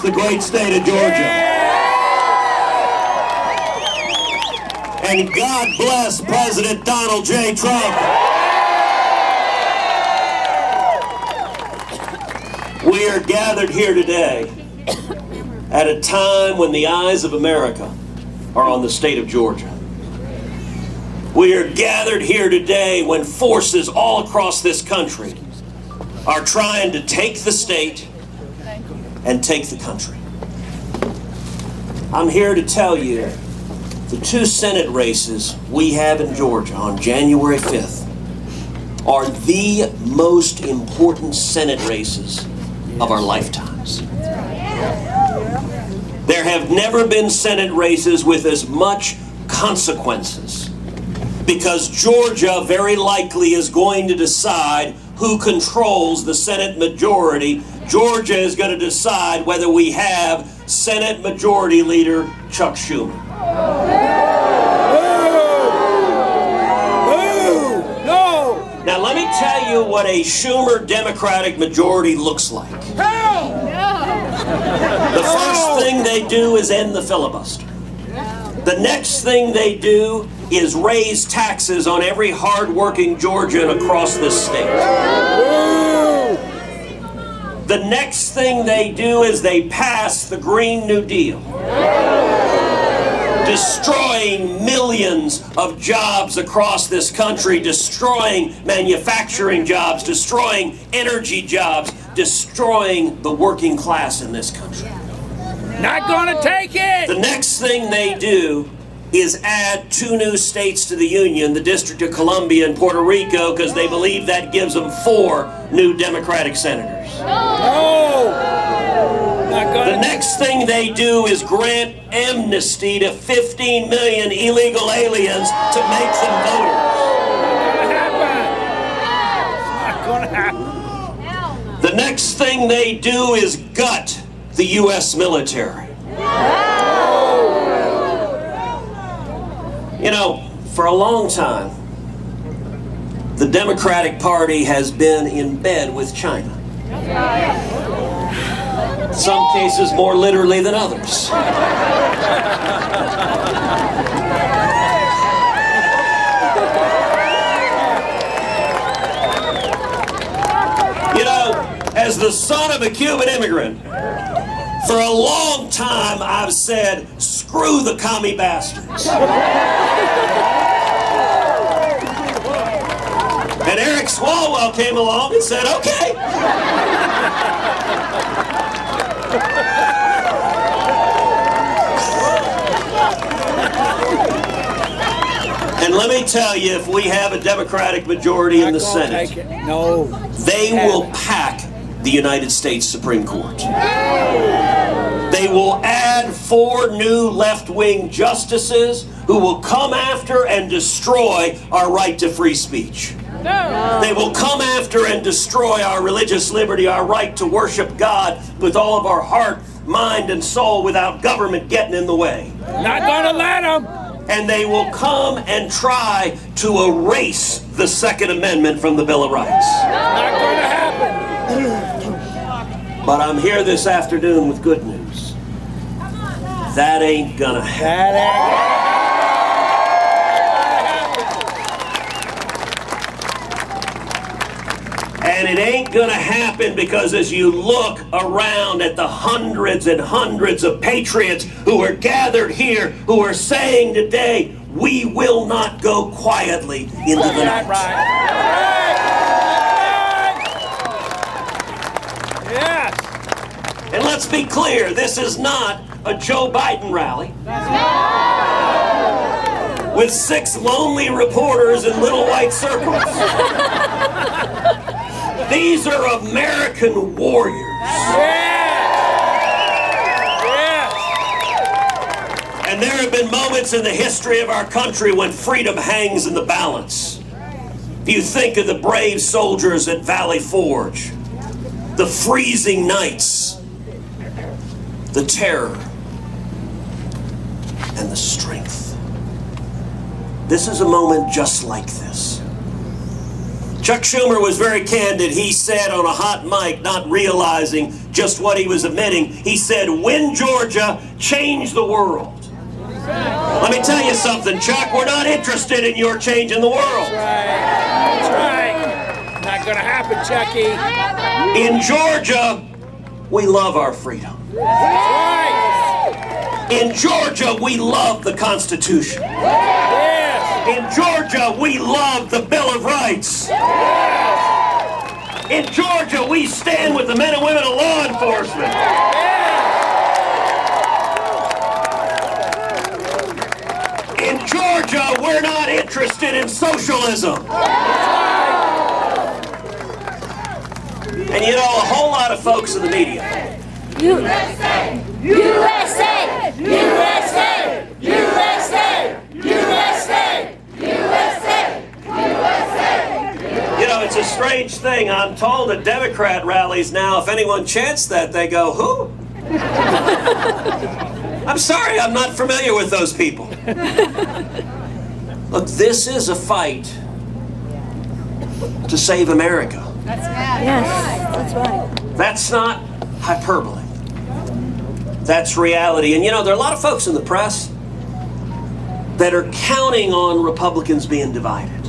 the great state of Georgia. And God bless President Donald J. Trump. We are gathered here today at a time when the eyes of America are on the state of Georgia. We are gathered here today when forces all across this country are trying to take the state and take the country. I'm here to tell you the 2 Senate races we have in Georgia on January 5th are the most important Senate races of our lifetimes. There have never been Senate races with as much consequences, because Georgia very likely is going to decide who controls the Senate majority. Georgia is going to decide whether we have Senate Majority Leader Chuck Schumer. Now let me tell you what a Schumer Democratic majority looks like. The first thing they do is end the filibuster. The next thing they do is raise taxes on every hard-working Georgian across this state. The next thing they do is they pass the Green New Deal, destroying millions of jobs across this country, destroying manufacturing jobs, destroying energy jobs, destroying the working class in this country. Not gonna take it! The next thing they do is add 2 new states to the Union, the District of Columbia and Puerto Rico, because they believe that gives them 4 new Democratic senators. No! The next thing they do is grant amnesty to 15 million illegal aliens to make them voters. Not gonna happen. The next thing they do is gut the U.S. military. You know, for a long time, the Democratic Party has been in bed with China. In some cases more literally than others. You know, as the son of a Cuban immigrant, for a long time I've said, screw the commie bastards. And Eric Swalwell came along and said, okay. And let me tell you, if we have a Democratic majority in the Senate, they will pack the United States Supreme Court. They will add 4 new left-wing justices who will come after and destroy our right to free speech. They will come after and destroy our religious liberty, our right to worship God with all of our heart, mind, and soul without government getting in the way. Not gonna let them! And they will come and try to erase the Second Amendment from the Bill of Rights. Not gonna happen! But I'm here this afternoon with good news. That ain't gonna happen. And it ain't gonna happen because as you look around at the hundreds and hundreds of patriots who are gathered here, who are saying today, we will not go quietly into the night. Yes. And let's be clear, this is not a Joe Biden rally with 6 lonely reporters in little white circles. These are American warriors. And there have been moments in the history of our country when freedom hangs in the balance. You think of the brave soldiers at Valley Forge, the freezing nights, the terror, and the strength. This is a moment just like this. Chuck Schumer was very candid. He said on a hot mic, not realizing just what he was admitting. He said, win Georgia, change the world. Let me tell you something, Chuck, we're not interested in your changing the world. That's right. Not gonna happen, Chucky. In Georgia, we love our freedom. That's right. In Georgia, we love the Constitution. Yes. In Georgia, we love the Bill of Rights. In Georgia, we stand with the men and women of law enforcement. In Georgia, we're not interested in socialism. And you know, a whole lot of folks in the media. USA! USA! USA! USA! USA! USA! You know, it's a strange thing. I'm told at Democrat rallies now, if anyone chants that, they go, who? I'm sorry, I'm not familiar with those people. Look, this is a fight to save America. Yes, that's right. That's not hyperbole. That's reality. And you know, there are a lot of folks in the press that are counting on Republicans being divided.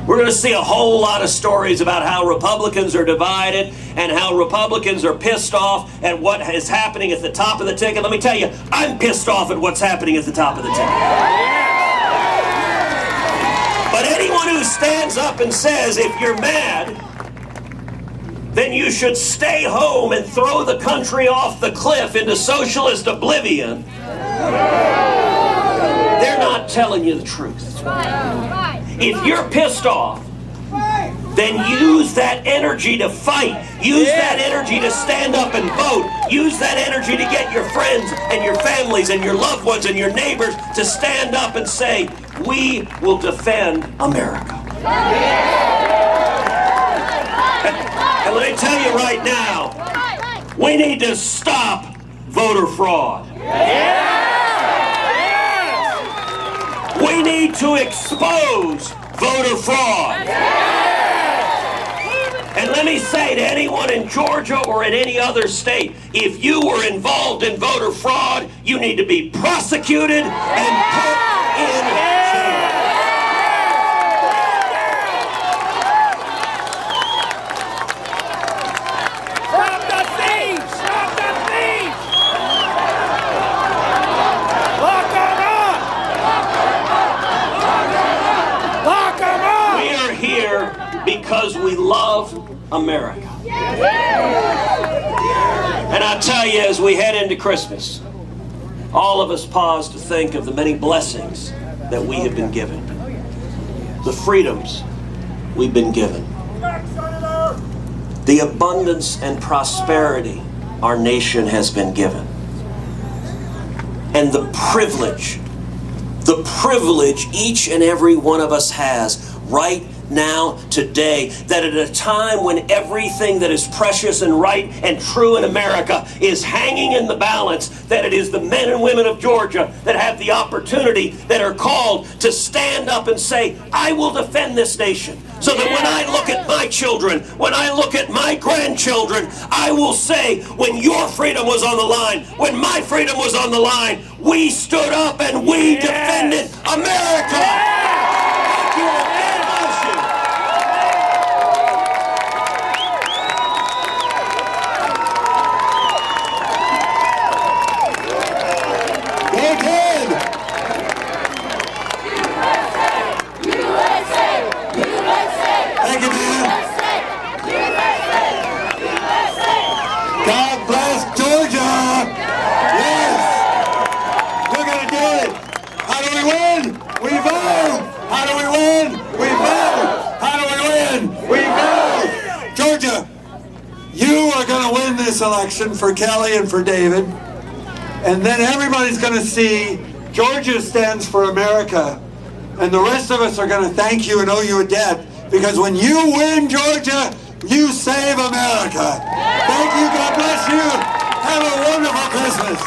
We're going to see a whole lot of stories about how Republicans are divided and how Republicans are pissed off at what is happening at the top of the ticket. Let me tell you, I'm pissed off at what's happening at the top of the ticket. But anyone who stands up and says, if you're mad, then you should stay home and throw the country off the cliff into socialist oblivion, they're not telling you the truth. If you're pissed off, then use that energy to fight. Use that energy to stand up and vote. Use that energy to get your friends and your families and your loved ones and your neighbors to stand up and say, we will defend America. And let me tell you right now, we need to stop voter fraud. We need to expose voter fraud. And let me say to anyone in Georgia or in any other state, if you were involved in voter fraud, you need to be prosecuted and put in jail. Stop the thieves! Stop the thieves! Lock them up! Lock them up! We are here because we love America. And I tell you, as we head into Christmas, all of us pause to think of the many blessings that we have been given, the freedoms we've been given, the abundance and prosperity our nation has been given, and the privilege each and every one of us has right now, today, that at a time when everything that is precious and right and true in America is hanging in the balance, that it is the men and women of Georgia that have the opportunity, that are called to stand up and say, I will defend this nation. So that when I look at my children, when I look at my grandchildren, I will say, when your freedom was on the line, when my freedom was on the line, we stood up and we defended America. God bless Georgia! Yes! We're gonna do it! How do we win? We vote! How do we win? We vote! How do we win? We vote! Georgia, you are gonna win this election for Kelly and for David. And then everybody's gonna see Georgia stands for America. And the rest of us are gonna thank you and owe you a debt. Because when you win Georgia, you save America. Thank you. God bless you. Have a wonderful Christmas.